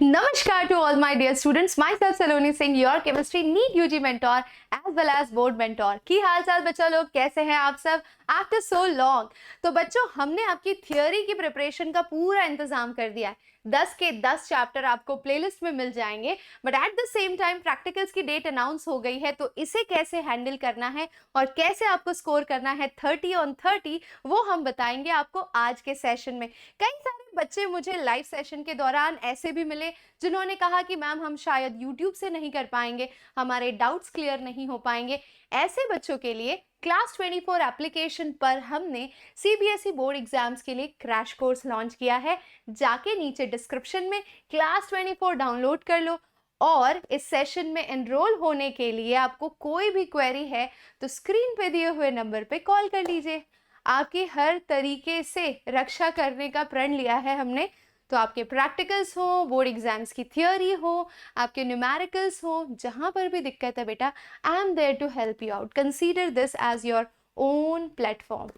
Namaskar to all my dear students. Myself Saloni Singh, your chemistry NEET UG mentor as well as board mentor. की हाल चाल बच्चा लोग, कैसे हैं आप सब आफ्टर सो लॉन्ग? तो बच्चों, हमने आपकी थियोरी की प्रिपरेशन का पूरा इंतजाम कर दिया है। 10 के 10 चैप्टर आपको प्लेलिस्ट में मिल जाएंगे, but at the same time practicals की डेट अनाउंस हो गई है, तो इसे कैसे हैंडल करना है और कैसे आपको स्कोर करना है 30 on 30, वो हम बताएंगे आपको आज के सेशन में। कई सारे बच्चे मुझे लाइव सेशन के दौरान ऐसे भी मिले जिन्होंने कहा कि मैम हम शायद यूट्यूब से नहीं कर पाएंगे, हमारे डाउट्स क्लियर नहीं हो पाएंगे। ऐसे बच्चों के लिए क्लास 24 एप्लीकेशन पर हमने सीबीएसई बोर्ड एग्जाम्स के लिए क्रैश कोर्स लॉन्च किया है। जाके नीचे डिस्क्रिप्शन में क्लास 24 डाउनलोड कर लो और इस सेशन में एनरोल होने के लिए आपको कोई भी क्वेरी है तो स्क्रीन पे दिए हुए नंबर पे कॉल कर लीजिए। आपकी हर तरीके से रक्षा करने का प्रण लिया है हमने, तो आपके प्रैक्टिकल्स हो, बोर्ड एग्जाम्स की थियोरी हो, आपके न्यूमेरिकल्स हो, जहाँ पर भी दिक्कत है बेटा, I am there to help you out. Consider this as your own platform.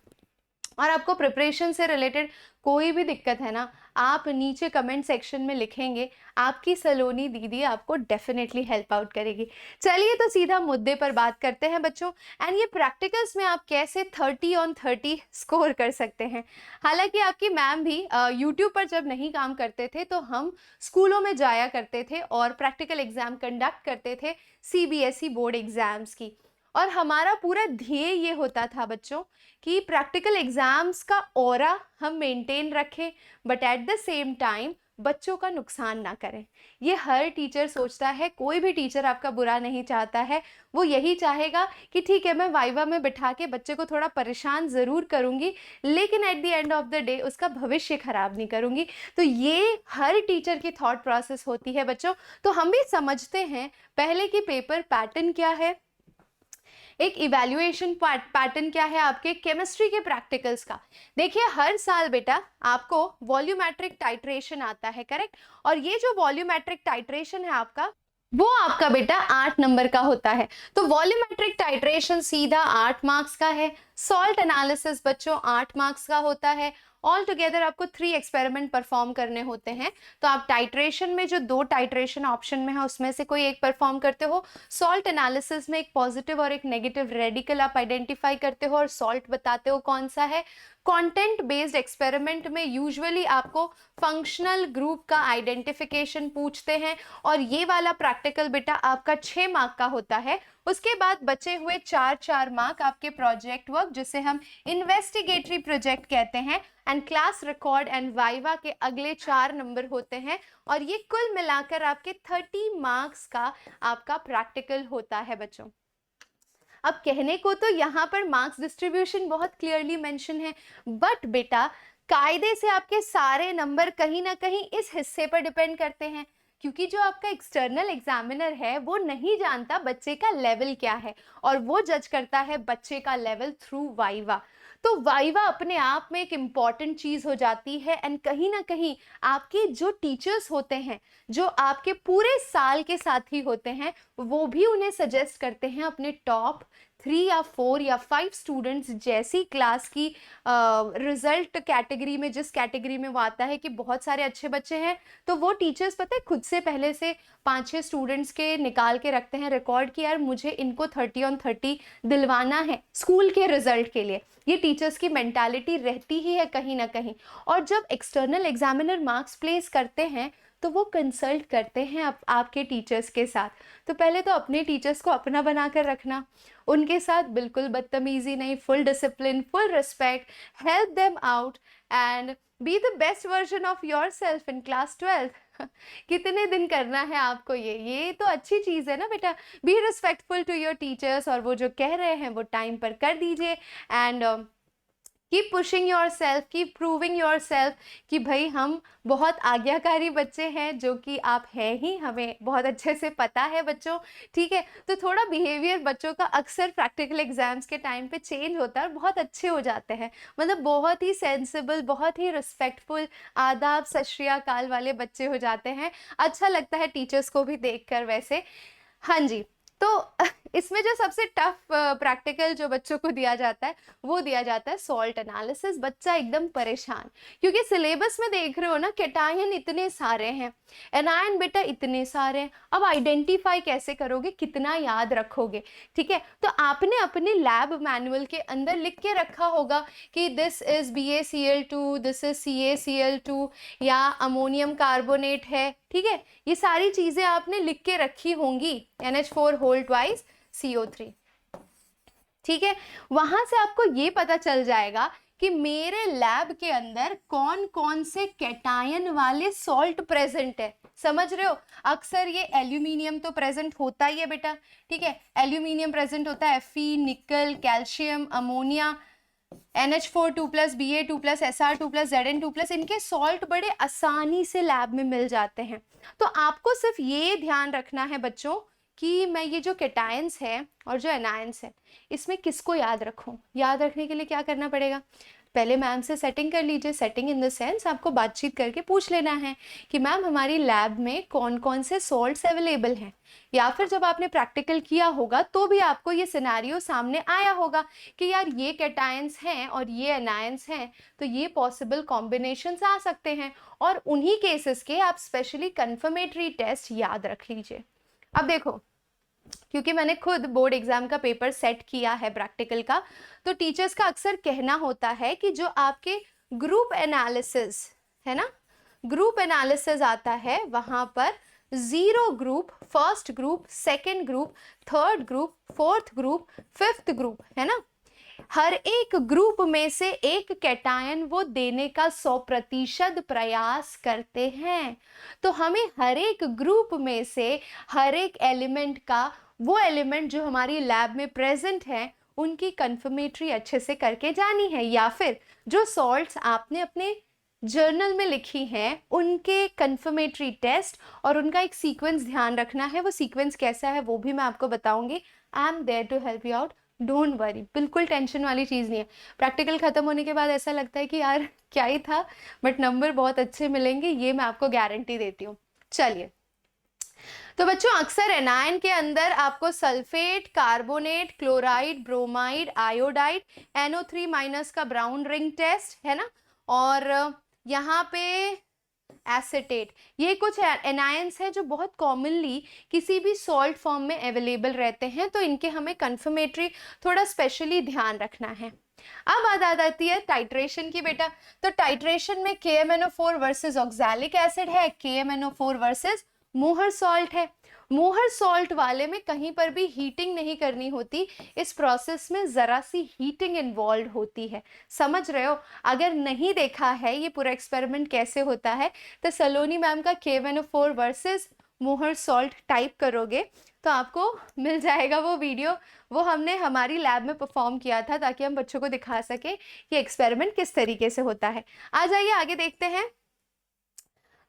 और आपको प्रिपरेशन से रिलेटेड कोई भी दिक्कत है ना, आप नीचे कमेंट सेक्शन में लिखेंगे, आपकी सलोनी दीदी आपको डेफिनेटली हेल्प आउट करेगी। चलिए तो सीधा मुद्दे पर बात करते हैं बच्चों। एंड ये प्रैक्टिकल्स में आप कैसे 30 on 30 स्कोर कर सकते हैं। हालांकि आपकी मैम भी यूट्यूब पर जब नहीं काम करते थे तो हम स्कूलों में जाया करते थे और प्रैक्टिकल एग्जाम कंडक्ट करते थे सीबीएसई बोर्ड एग्जाम्स की। और हमारा पूरा ध्येय ये होता था बच्चों कि प्रैक्टिकल एग्जाम्स का ऑरा हम मेंटेन रखें, but at the same time बच्चों का नुकसान ना करें। ये हर टीचर सोचता है, कोई भी टीचर आपका बुरा नहीं चाहता है। वो यही चाहेगा कि ठीक है, मैं वाइवा में बिठा के बच्चे को थोड़ा परेशान ज़रूर करूँगी, लेकिन at the end of the day उसका भविष्य खराब नहीं करूँगी। तो ये हर टीचर की थॉट प्रोसेस होती है बच्चों। तो हम भी समझते हैं पहले की पेपर पैटर्न क्या है, एक इवैल्यूएशन पैटर्न क्या है आपके केमिस्ट्री के प्रैक्टिकल्स का। देखिए, हर साल बेटा आपको वॉल्यूमेट्रिक टाइट्रेशन आता है, करेक्ट? और ये जो वॉल्यूमेट्रिक टाइट्रेशन है आपका, वो आपका बेटा 8 नंबर का होता है। तो वॉल्यूमेट्रिक टाइट्रेशन सीधा 8 मार्क्स का है। सॉल्ट एनालिसिस बच्चों 8 मार्क्स का होता है। ऑल टुगेदर आपको 3 एक्सपेरिमेंट परफॉर्म करने होते हैं। तो आप टाइट्रेशन में जो 2 टाइट्रेशन ऑप्शन में है उसमें से कोई एक परफॉर्म करते हो। सॉल्ट एनालिसिस में एक पॉजिटिव और एक नेगेटिव रेडिकल आप आइडेंटिफाई करते हो और सॉल्ट बताते हो कौन सा है। कंटेंट बेस्ड एक्सपेरिमेंट में यूजुअली आपको फंक्शनल ग्रुप का आइडेंटिफिकेशन पूछते हैं और ये वाला प्रैक्टिकल बेटा आपका 6 मार्क का होता है। उसके बाद बचे हुए 4 मार्क आपके प्रोजेक्ट वर्क, जिसे हम इन्वेस्टिगेटरी प्रोजेक्ट कहते हैं, and class record and viva के अगले 4 नंबर होते हैं। और ये कुल मिलाकर आपके 30 मार्क्स का आपका प्रैक्टिकल होता है बच्चों। अब कहने को तो यहाँ पर मार्क्स डिस्ट्रीब्यूशन बहुत क्लियरली मेंशन है, बट बेटा कायदे से आपके सारे नंबर कहीं ना कहीं इस हिस्से पर डिपेंड करते हैं, क्योंकि जो आपका एक्सटर्नल एग्जामिनर है वो नहीं जानता बच्चे का लेवल क्या है और वो जज करता है बच्चे का लेवल थ्रू वाइवा। तो वाइवा अपने आप में एक इम्पॉर्टेंट चीज़ हो जाती है, एंड कहीं ना कहीं आपके जो टीचर्स होते हैं, जो आपके पूरे साल के साथी होते हैं, वो भी उन्हें सजेस्ट करते हैं अपने टॉप 3 या 4 या 5 स्टूडेंट्स जैसी क्लास की रिजल्ट कैटेगरी में, जिस कैटेगरी में वो आता है कि बहुत सारे अच्छे बच्चे हैं, तो वो टीचर्स पता है खुद से पहले से 5-6 स्टूडेंट्स के निकाल के रखते हैं रिकॉर्ड कि यार मुझे इनको 30 on 30 दिलवाना है स्कूल के रिजल्ट के लिए। ये टीचर्स की मेंटालिटी रहती ही है कहीं ना कहीं। और जब एक्सटर्नल एग्जामिनर मार्क्स प्लेस करते हैं तो वो कंसल्ट करते हैं आपके टीचर्स के साथ। तो पहले तो अपने टीचर्स को अपना बनाकर रखना, उनके साथ बिल्कुल बदतमीजी नहीं, full discipline, full respect, help them out and be the best version of your self in class 12। कितने दिन करना है आपको ये तो अच्छी चीज़ है ना बेटा। Be respectful to your teachers, और वो जो कह रहे हैं वो टाइम पर कर दीजिए। And keep pushing your self, keep proving your self कि भाई हम बहुत आज्ञाकारी बच्चे हैं, जो कि आप हैं ही, हमें बहुत अच्छे से पता है बच्चों, ठीक है। तो थोड़ा बिहेवियर बच्चों का अक्सर प्रैक्टिकल एग्जाम्स के टाइम पे चेंज होता है और बहुत अच्छे हो जाते हैं, मतलब बहुत ही सेंसिबल, बहुत ही रिस्पेक्टफुल, आदाब सत श्री अकाल वाले बच्चे हो जाते हैं। अच्छा लगता है टीचर्स को भी देखकर वैसे। हाँ जी, तो इसमें जो सबसे टफ प्रैक्टिकल जो बच्चों को दिया जाता है वो दिया जाता है सॉल्ट एनालिसिस। बच्चा एकदम परेशान, क्योंकि सिलेबस में देख रहे हो ना कैटायन इतने सारे हैं, एनायन बेटा इतने सारे हैं, अब आइडेंटिफाई कैसे करोगे, कितना याद रखोगे। ठीक है, तो आपने अपने लैब मैनुअल के अंदर लिख के रखा होगा कि this is BaCl2, this is CaCl2 या अमोनियम कार्बोनेट है। ठीक है, ये सारी चीजें आपने लिख के रखी होंगी, NH4 होल ट्वाइस CO3। ठीक है, वहां से आपको ये पता चल जाएगा कि मेरे लैब के अंदर कौन कौन से कैटायन वाले सॉल्ट प्रेजेंट है। समझ रहे हो, अक्सर ये एल्यूमिनियम तो प्रेजेंट होता ही है बेटा। ठीक है, एल्यूमिनियम प्रेजेंट होता है, Fe, निकल, calcium, ammonia, NH4 2+, Ba2+, Sr2+, Zn2+, इनके सॉल्ट बड़े आसानी से लैब में मिल जाते हैं। तो आपको सिर्फ ये ध्यान रखना है बच्चों कि मैं ये जो कैटायंस है और जो एनायंस है इसमें किसको याद रखूं। याद रखने के लिए क्या करना पड़ेगा, पहले मैम से सेटिंग कर लीजिए। सेटिंग इन द सेंस आपको बातचीत करके पूछ लेना है कि मैम हमारी लैब में कौन कौन से सॉल्ट्स अवेलेबल हैं, या फिर जब आपने प्रैक्टिकल किया होगा तो भी आपको ये सिनेरियो सामने आया होगा कि यार ये कैटायंस हैं और ये एनायंस हैं, तो ये पॉसिबल कॉम्बिनेशंस आ सकते हैं, और उन्हीं केसेस के आप स्पेशली कंफर्मेटरी टेस्ट याद रख लीजिए। अब देखो, क्योंकि मैंने खुद बोर्ड एग्जाम का पेपर सेट किया है प्रैक्टिकल का, तो टीचर्स का अक्सर कहना होता है कि जो आपके ग्रुप एनालिसिस है ना, ग्रुप एनालिसिस आता है, वहां पर 0 group, first group, second group, third group, fourth group, fifth group है ना, हर एक ग्रुप में से एक कैटायन वो देने का 100% प्रयास करते हैं। तो हमें हर एक ग्रुप में से हर एक एलिमेंट का, वो एलिमेंट जो हमारी लैब में प्रेजेंट है, उनकी कंफर्मेटरी अच्छे से करके जानी है, या फिर जो सॉल्ट्स आपने अपने जर्नल में लिखी हैं उनके कंफर्मेटरी टेस्ट और उनका एक सीक्वेंस ध्यान रखना है। वो सीक्वेंस कैसा है वो भी मैं आपको बताऊंगी। I am there to help you out, don't worry, बिल्कुल टेंशन वाली चीज़ नहीं है। प्रैक्टिकल खत्म होने के बाद ऐसा लगता है कि यार क्या ही था, बट नंबर बहुत अच्छे मिलेंगे, ये मैं आपको गारंटी देती हूँ। चलिए, तो बच्चों अक्सर एनायन के अंदर आपको sulphate, carbonate, chloride, bromide, iodide, NO3- का ब्राउन रिंग टेस्ट है ना, और यहाँ पे एसिटेट, ये कुछ एनायंस है जो बहुत कॉमनली किसी भी सॉल्ट फॉर्म में अवेलेबल रहते हैं, तो इनके हमें कंफर्मेटरी थोड़ा स्पेशली ध्यान रखना है। अब बात आ जाती है टाइट्रेशन की बेटा। तो टाइट्रेशन में KMnO4 वर्सेस ऑक्सैलिक एसिड है, KMnO4 वर्सेस मोहर सॉल्ट है। मोहर सॉल्ट वाले में कहीं पर भी हीटिंग नहीं करनी होती, इस प्रोसेस में जरा सी हीटिंग इन्वॉल्व होती है। समझ रहे हो, अगर नहीं देखा है ये पूरा एक्सपेरिमेंट कैसे होता है, तो सलोनी मैम का KMnO4 वर्सेस मोहर सॉल्ट टाइप करोगे तो आपको मिल जाएगा वो वीडियो। वो हमने हमारी लैब में परफॉर्म किया था ताकि हम बच्चों को दिखा सके कि एक्सपेरिमेंट किस तरीके से होता है। आ जाइए आगे देखते हैं।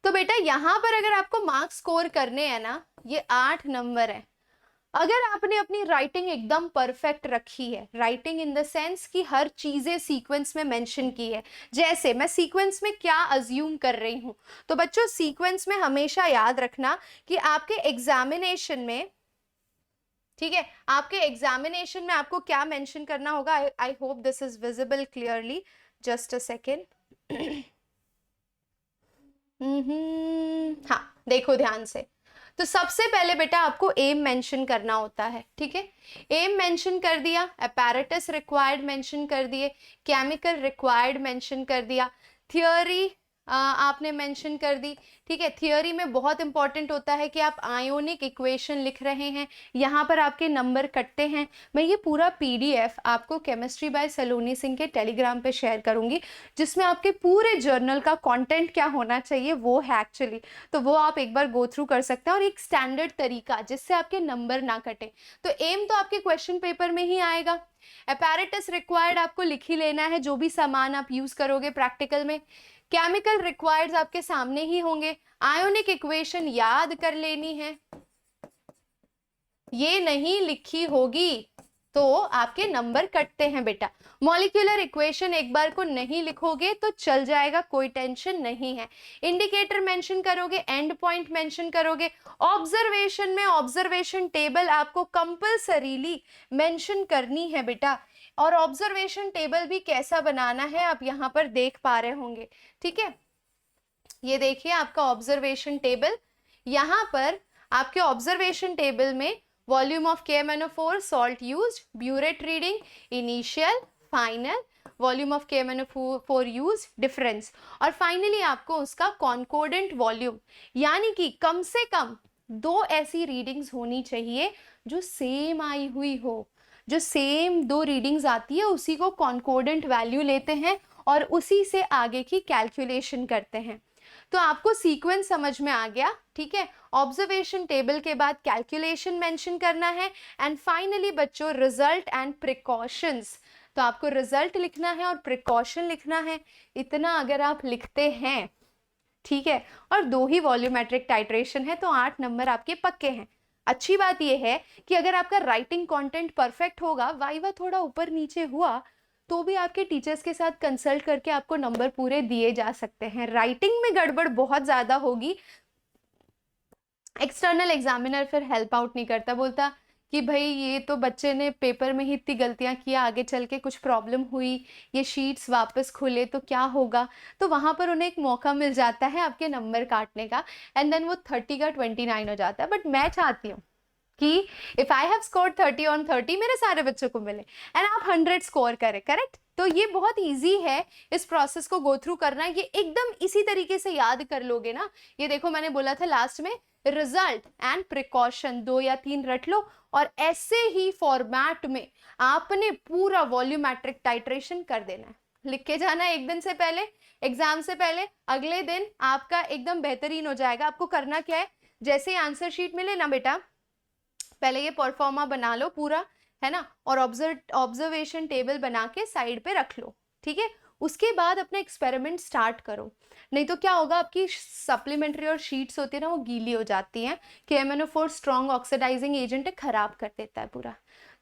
तो बेटा यहाँ पर अगर आपको मार्क्स स्कोर करने हैं ना, ये 8 नंबर है। अगर आपने अपनी राइटिंग एकदम परफेक्ट रखी है, राइटिंग इन द सेंस कि हर चीजें सीक्वेंस में मेंशन की है, जैसे मैं सीक्वेंस में क्या अज्यूम कर रही हूं, तो बच्चों सीक्वेंस में हमेशा याद रखना कि आपके एग्जामिनेशन में, ठीक है, आपके एग्जामिनेशन में आपको क्या मेंशन करना होगा। I hope this is visible clearly, just a second. हाँ देखो ध्यान से, तो सबसे पहले बेटा आपको एम मेंशन करना होता है। ठीक है, एम मेंशन कर दिया, अपैरेटस रिक्वायर्ड मेंशन कर दिए, केमिकल रिक्वायर्ड मेंशन कर दिया, थियोरी आपने मेंशन कर दी। ठीक है, थियोरी में बहुत इंपॉर्टेंट होता है कि आप आयोनिक इक्वेशन लिख रहे हैं, यहाँ पर आपके नंबर कटते हैं। मैं ये पूरा PDF आपको केमिस्ट्री बाय सलोनी सिंह के टेलीग्राम पे शेयर करूंगी, जिसमें आपके पूरे जर्नल का कंटेंट क्या होना चाहिए वो है एक्चुअली, तो वो आप एक बार गो थ्रू कर सकते हैं, और एक स्टैंडर्ड तरीका जिससे आपके नंबर ना कटे। तो एम तो आपके क्वेश्चन पेपर में ही आएगा। अपैरेटस रिक्वायर्ड आपको लिख ही लेना है, जो भी सामान आप यूज करोगे प्रैक्टिकल में। केमिकल रिक्वायर्ड्स आपके सामने ही होंगे। आयोनिक इक्वेशन याद कर लेनी है, ये नहीं लिखी होगी तो आपके नंबर कटते हैं बेटा। मॉलिक्यूलर इक्वेशन एक बार को नहीं लिखोगे तो चल जाएगा, कोई टेंशन नहीं है। इंडिकेटर मेंशन करोगे, एंड पॉइंट मेंशन करोगे। ऑब्जर्वेशन में ऑब्जर्वेशन टेबल आपको कंपल्सरीली मेंशन करनी है बेटा। और ऑब्जर्वेशन टेबल भी कैसा बनाना है आप यहाँ पर देख पा रहे होंगे, ठीक है। ये देखिए आपका ऑब्जर्वेशन टेबल, यहाँ पर आपके ऑब्जर्वेशन टेबल में volume of KMnO4, salt used, burette reading, initial, final, volume of KMnO4 use, difference, और फाइनली आपको उसका कॉन्कोर्डेंट वॉल्यूम, यानी कि कम से कम 2 ऐसी रीडिंग्स होनी चाहिए जो सेम आई हुई हो। जो सेम 2 रीडिंग्स आती है उसी को कॉन्कोर्डेंट वैल्यू लेते हैं और उसी से आगे की कैलकुलेशन करते हैं। तो आपको सीक्वेंस समझ में आ गया, ठीक है। ऑब्जर्वेशन टेबल के बाद कैलकुलेशन मेंशन करना है, एंड फाइनली बच्चों रिजल्ट एंड प्रिकॉशंस। तो आपको रिजल्ट लिखना है और प्रिकॉशन लिखना है। इतना अगर आप लिखते हैं, ठीक है, और 2 ही वॉल्यूमेट्रिक टाइट्रेशन है तो 8 नंबर आपके पक्के हैं। अच्छी बात यह है कि अगर आपका राइटिंग कंटेंट परफेक्ट होगा, वाइवा थोड़ा ऊपर नीचे हुआ तो भी आपके टीचर्स के साथ कंसल्ट करके आपको नंबर पूरे दिए जा सकते हैं। राइटिंग में गड़बड़ बहुत ज्यादा होगी, एक्सटर्नल एग्जामिनर फिर हेल्प आउट नहीं करता, बोलता कि भाई ये तो बच्चे ने पेपर में ही इतनी गलतियां किया, आगे चल के कुछ प्रॉब्लम हुई, ये शीट्स वापस खुले तो क्या होगा। तो वहां पर उन्हें एक मौका मिल जाता है आपके नंबर काटने का, एंड देन वो 30 का 29 हो जाता है। बट मैं चाहती हूँ कि if I have scored 30 on 30 मेरे सारे बच्चों को मिले एंड आप 100 स्कोर करें, करेक्ट। तो ये बहुत इजी है इस प्रोसेस को गो थ्रू करना। ये एकदम इसी तरीके से याद कर लोगे ना। ये देखो मैंने बोला था लास्ट में रिजल्ट एंड प्रिकॉशन 2 या 3 रट लो, और ऐसे ही फॉर्मेट में आपने पूरा वॉल्यूमेट्रिक टाइट्रेशन कर देना है। लिख के जाना है एक दिन से पहले, एग्जाम से पहले, अगले दिन आपका एकदम बेहतरीन हो जाएगा। आपको करना क्या है, जैसे ही आंसर शीट मिले ना बेटा, पहले ये परफॉर्मा बना लो पूरा, है ना, और ऑब्जर्वेशन टेबल बना के साइड पे रख लो, ठीक है। उसके बाद अपना एक्सपेरिमेंट स्टार्ट करो, नहीं तो क्या होगा, आपकी सप्लीमेंट्री और शीट्स होती है ना वो गीली हो जाती हैं। KMnO4 स्ट्रॉन्ग ऑक्सीडाइजिंग एजेंट है, खराब कर देता है पूरा।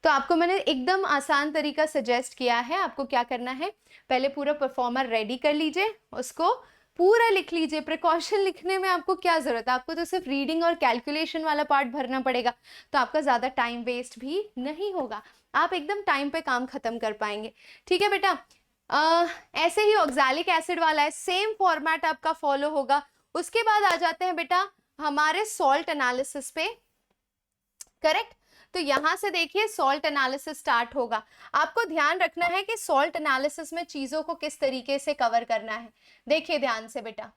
तो आपको मैंने एकदम आसान तरीका सजेस्ट किया है। आपको क्या करना है, पहले पूरा परफॉर्मर रेडी कर लीजिए, उसको पूरा लिख लीजिए। प्रिकॉशन लिखने में आपको क्या जरूरत है, आपको तो सिर्फ रीडिंग और कैलकुलेशन वाला पार्ट भरना पड़ेगा, तो आपका ज्यादा टाइम वेस्ट भी नहीं होगा, आप एकदम टाइम पे काम खत्म कर पाएंगे, ठीक है बेटा। ऐसे ही ऑक्सैलिक एसिड वाला है, सेम फॉर्मेट आपका फॉलो होगा। उसके बाद आ जाते हैं बेटा हमारे सॉल्ट एनालिसिस पे, करेक्ट। तो यहां से देखिए सॉल्ट एनालिसिस स्टार्ट होगा। आपको ध्यान रखना है कि सॉल्ट एनालिसिस में चीजों को किस तरीके से कवर करना है, देखिए ध्यान से बेटा,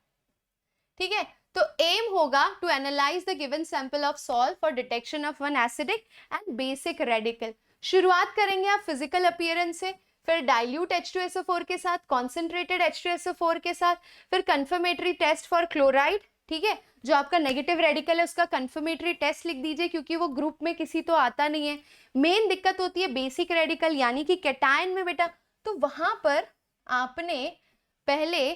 ठीक है। तो एम होगा to analyse the given sample of salt for detection of one acidic and basic radical. शुरुआत करेंगे आप फिजिकल अपीयरेंस से, फिर डाइल्यूट H2SO4 के साथ, कॉन्सेंट्रेटेड H2SO4 के साथ, फिर कंफर्मेटरी टेस्ट फॉर क्लोराइड, ठीक है। जो आपका नेगेटिव रेडिकल है उसका कंफर्मेटरी टेस्ट लिख दीजिए, क्योंकि वो ग्रुप में किसी तो आता नहीं है। मेन दिक्कत होती है बेसिक रेडिकल यानी कि कैटायन में बेटा, तो वहां पर आपने पहले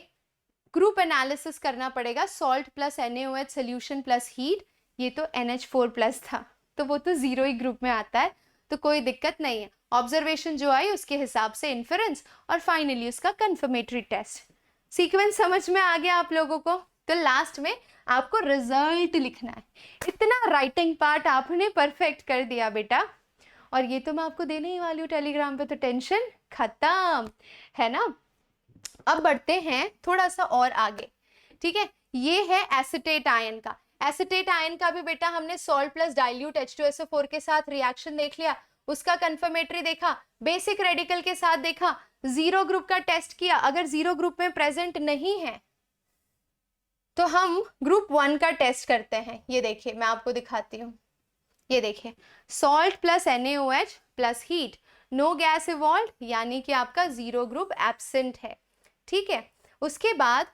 ग्रुप एनालिसिस करना पड़ेगा। Salt plus NaOH solution plus heat, ये तो NH4+ था, तो वो तो 0 ही ग्रुप में आता है, तो कोई दिक्कत नहीं है। ऑब्जर्वेशन जो आई उसके हिसाब से इन्फरेंस, और फाइनली उसका कंफर्मेटरी टेस्ट। सीक्वेंस समझ में आ गया आप लोगों को। तो लास्ट में आपको रिजल्ट लिखना है। इतना राइटिंग पार्ट आपने परफेक्ट कर दिया बेटा, और ये तो मैं आपको देने ही वाली हूँ टेलीग्राम पे, तो टेंशन खत्म, है ना। अब बढ़ते हैं थोड़ा सा और आगे, ठीक है। ये है एसिटेट आयन का। एसिटेट आयन का भी बेटा हमने सॉल्ट प्लस डाइल्यूट H2SO4 के साथ रिएक्शन देख लिया, उसका कंफर्मेटरी देखा, बेसिक रेडिकल के साथ देखा, 0 ग्रुप का टेस्ट किया। अगर 0 ग्रुप में प्रेजेंट नहीं है तो हम ग्रुप 1 का टेस्ट करते हैं। ये देखिए मैं आपको दिखाती हूँ, ये देखिए salt plus NaOH plus heat, no gas evolve, यानी कि आपका 0 ग्रुप एब्सेंट है, ठीक है। उसके बाद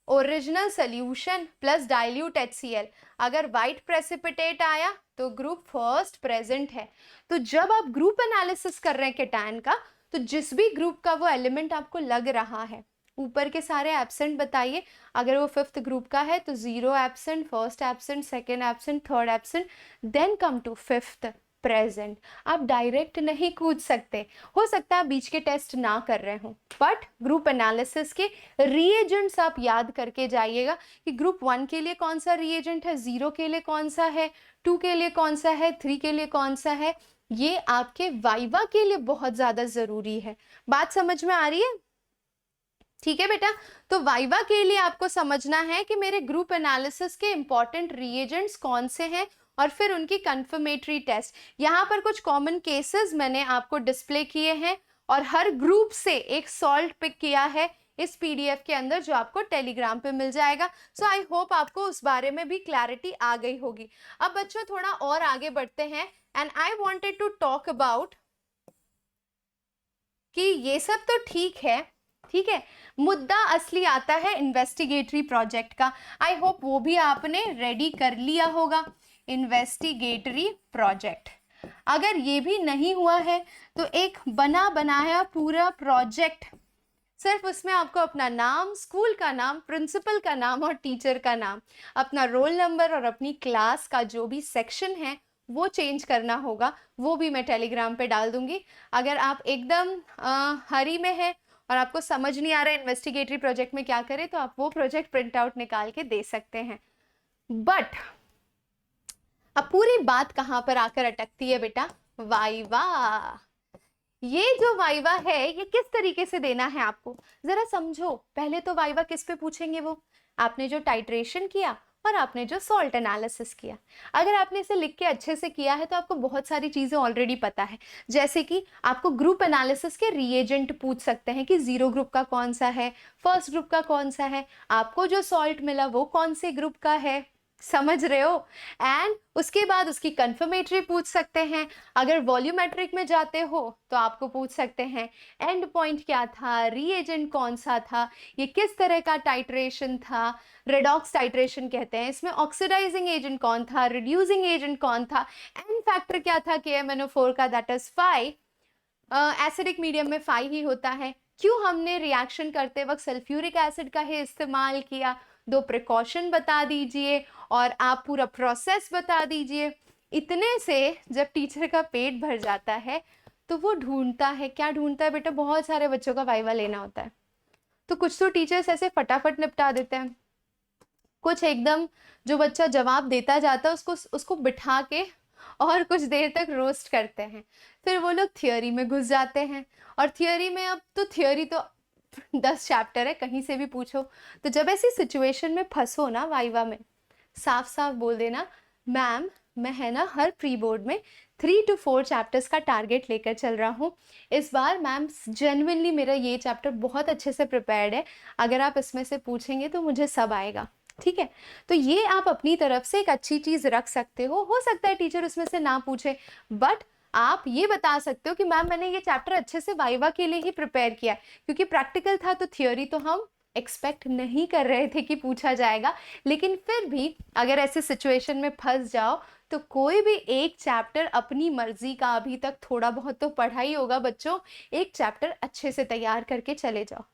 original solution plus dilute HCl, अगर व्हाइट प्रेसिपिटेट आया तो ग्रुप फर्स्ट प्रेजेंट है। तो जब आप ग्रुप एनालिसिस कर रहे हैं कैटायन का, तो जिस भी ग्रुप का वो एलिमेंट आपको लग रहा है, ऊपर के सारे एब्सेंट बताइए। अगर वो 5th ग्रुप का है तो 0 absent, 1st absent, 2nd absent, 3rd absent, then come to 5th, present. आप डायरेक्ट नहीं कूद सकते, हो सकता है आप बीच के टेस्ट ना कर रहे हो, बट ग्रुप एनालिसिस के रिएजेंट्स आप याद करके जाइएगा कि ग्रुप 1 के लिए कौन सा रिएजेंट है, 0 के लिए कौन सा है, 2 के लिए कौन सा है, 3 के लिए कौन सा है। ये आपके वाइवा के लिए बहुत ज़्यादा ज़रूरी है। बात समझ में आ रही है? ठीक है बेटा, तो वाइवा के लिए आपको समझना है कि मेरे ग्रुप एनालिसिस के इंपॉर्टेंट रिएजेंट्स कौन से हैं और फिर उनकी कंफर्मेटरी टेस्ट। यहाँ पर कुछ कॉमन केसेस मैंने आपको डिस्प्ले किए हैं और हर ग्रुप से एक सॉल्ट पिक किया है इस पीडीएफ के अंदर, जो आपको टेलीग्राम पे मिल जाएगा। सो आई होप आपको उस बारे में भी क्लैरिटी आ गई होगी। अब बच्चों थोड़ा और आगे बढ़ते हैं and I wanted to talk about कि ये सब तो ठीक है, ठीक है, मुद्दा असली आता है इन्वेस्टिगेटरी प्रोजेक्ट का। आई होप वो भी आपने रेडी कर लिया होगा, इन्वेस्टिगेटरी प्रोजेक्ट। अगर ये भी नहीं हुआ है तो एक बना बनाया पूरा प्रोजेक्ट, सिर्फ उसमें आपको अपना नाम, स्कूल का नाम, प्रिंसिपल का नाम और टीचर का नाम, अपना रोल नंबर और अपनी क्लास का जो भी सेक्शन है वो चेंज करना होगा। वो भी मैं टेलीग्राम पे डाल दूंगी। अगर आप एकदम हरी में हैं और आपको समझ नहीं आ रहा है इन्वेस्टिगेटरी प्रोजेक्ट में क्या करें, तो आप वो प्रोजेक्ट प्रिंट आउट निकाल के दे सकते हैं। बट अब पूरी बात कहाँ पर आकर अटकती है बेटा? वाइवा। ये जो वाइवा है ये किस तरीके से देना है आपको, जरा समझो। पहले तो वाइवा किस पे पूछेंगे? वो आपने जो टाइट्रेशन किया और आपने जो सॉल्ट एनालिसिस किया। अगर आपने इसे लिख के अच्छे से किया है तो आपको बहुत सारी चीज़ें ऑलरेडी पता है, जैसे कि आपको ग्रुप एनालिसिस के रिएजेंट पूछ सकते हैं कि 0 ग्रुप का कौन सा है, फर्स्ट ग्रुप का कौन सा है, आपको जो सॉल्ट मिला वो कौन से ग्रुप का है, समझ रहे हो? एंड उसके बाद उसकी कंफर्मेटरी पूछ सकते हैं। अगर वॉल्यूमेट्रिक में जाते हो तो आपको पूछ सकते हैं एंड पॉइंट क्या था, रिएजेंट कौन सा था, ये किस तरह का टाइट्रेशन था, रेडॉक्स टाइट्रेशन कहते हैं, इसमें ऑक्सीडाइजिंग एजेंट कौन था, रिड्यूसिंग एजेंट कौन था, एंड फैक्टर क्या था KMnO4 का, दैट इज 5। एसिडिक मीडियम में 5 ही होता है। क्यों हमने रिएक्शन करते वक्त सल्फ्यूरिक एसिड का ही इस्तेमाल किया, 2 प्रिकॉशन बता दीजिए और आप पूरा प्रोसेस बता दीजिए। इतने से जब टीचर का पेट भर जाता है तो वो ढूंढता है, क्या ढूंढता है बेटा? बहुत सारे बच्चों का वाइवा लेना होता है, तो कुछ तो टीचर्स ऐसे फटाफट निपटा देते हैं, कुछ एकदम जो बच्चा जवाब देता जाता है उसको बिठा के और कुछ देर तक रोस्ट करते हैं। फिर वो लोग थियोरी में घुस जाते हैं, और थियोरी में अब तो थियोरी तो 10 चैप्टर है, कहीं से भी पूछो। तो जब ऐसी सिचुएशन में फंसो ना वाइवा में, साफ साफ बोल देना, मैम मैं है ना हर प्री बोर्ड में 3 to 4 चैप्टर्स का टारगेट लेकर चल रहा हूँ। इस बार मैम जेन्युइनली मेरा ये चैप्टर बहुत अच्छे से प्रिपेयर्ड है, अगर आप इसमें से पूछेंगे तो मुझे सब आएगा। ठीक है, तो ये आप अपनी तरफ से एक अच्छी चीज़ रख सकते हो सकता है टीचर उसमें से ना पूछे, बट आप ये बता सकते हो कि मैम मैंने ये चैप्टर अच्छे से वाइवा के लिए ही प्रिपेयर किया है, क्योंकि प्रैक्टिकल था तो थियोरी तो हम एक्सपेक्ट नहीं कर रहे थे कि पूछा जाएगा। लेकिन फिर भी अगर ऐसे सिचुएशन में फंस जाओ तो कोई भी एक चैप्टर अपनी मर्जी का, अभी तक थोड़ा बहुत तो पढ़ा ही होगा बच्चों, एक चैप्टर अच्छे से तैयार करके चले जाओ,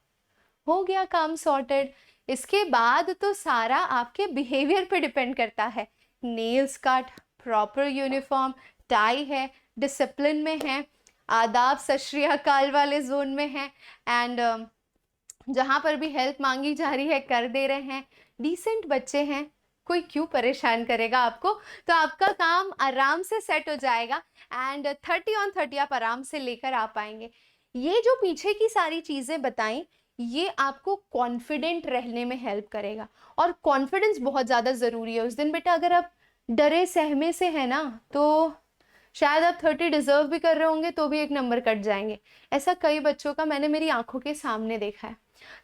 हो गया काम सॉर्टेड। इसके बाद तो सारा आपके बिहेवियर पे डिपेंड करता है। Nails cut, proper uniform, tie है, डिसिप्लिन में है, आदाब सत श्री अकाल वाले जोन में है, एंड जहाँ पर भी हेल्प मांगी जा रही है कर दे रहे हैं, डिसेंट बच्चे हैं, कोई क्यों परेशान करेगा आपको। तो आपका काम आराम से सेट हो जाएगा एंड 30 on 30 आप आराम से लेकर आ पाएंगे। ये जो पीछे की सारी चीज़ें बताई ये आपको कॉन्फिडेंट रहने में हेल्प करेगा, और कॉन्फिडेंस बहुत ज़्यादा ज़रूरी है। उस दिन बेटा अगर आप डरे सहमे से है ना तो शायद आप 30 डिजर्व भी कर रहे होंगे तो भी एक नंबर कट जाएंगे। ऐसा कई बच्चों का मैंने मेरी आंखों के सामने देखा है।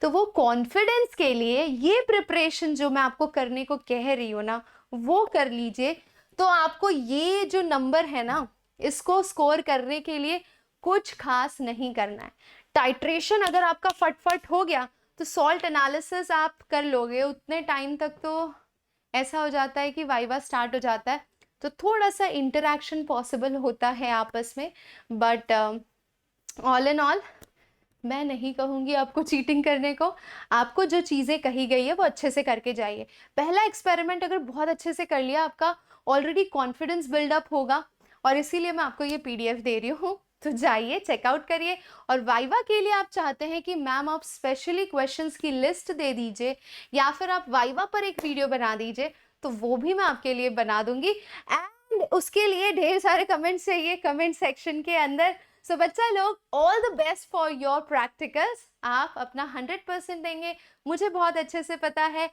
तो वो कॉन्फिडेंस के लिए ये प्रिपरेशन जो मैं आपको करने को कह रही हूँ ना वो कर लीजिए, तो आपको ये जो नंबर है ना इसको स्कोर करने के लिए कुछ खास नहीं करना है। टाइट्रेशन अगर आपका फटफट हो गया तो सॉल्ट एनालिसिस आप कर लोगे, उतने टाइम तक तो ऐसा हो जाता है कि वाइवा स्टार्ट हो जाता है, तो थोड़ा सा इंटरेक्शन पॉसिबल होता है आपस में। बट ऑल इन ऑल मैं नहीं कहूँगी आपको चीटिंग करने को, आपको जो चीज़ें कही गई है वो अच्छे से करके जाइए। पहला एक्सपेरिमेंट अगर बहुत अच्छे से कर लिया, आपका ऑलरेडी कॉन्फिडेंस बिल्डअप होगा और इसीलिए मैं आपको ये PDF दे रही हूँ। तो जाइए चेकआउट करिए। और वाइवा के लिए आप चाहते हैं कि मैम आप स्पेशली क्वेश्चंस की लिस्ट दे दीजिए या फिर आप वाइवा पर एक वीडियो बना दीजिए, तो वो भी मैं आपके लिए बना दूंगी। एंड उसके लिए ढेर सारे कमेंट्स चाहिए कमेंट सेक्शन के अंदर। सो बच्चा लोग, all the best for your practicals. आप अपना 100% देंगे, मुझे बहुत अच्छे से पता है।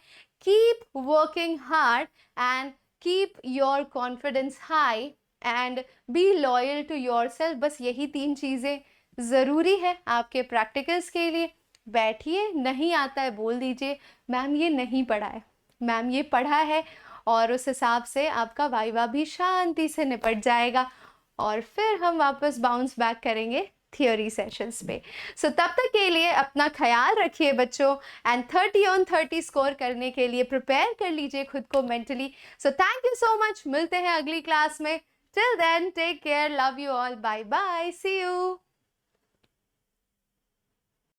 Keep working hard and keep your confidence high and be loyal to yourself. बस यही 3 चीज़ें ज़रूरी है आपके प्रैक्टिकल्स के लिए। बैठिए, नहीं आता है बोल दीजिए मैम ये नहीं पढ़ा है, मैम ये पढ़ा है, और उस हिसाब से आपका वाइवा भी शांति से निपट जाएगा और फिर हम वापस बाउंस बैक करेंगे थियोरी सेशंस पे। सो तब तक के लिए अपना ख्याल रखिए बच्चों, एंड 30 on 30 स्कोर करने के लिए प्रिपेयर कर लीजिए खुद को mentally. So thank you so much, मिलते हैं अगली क्लास में। Till then take care, love you all, bye bye, see you.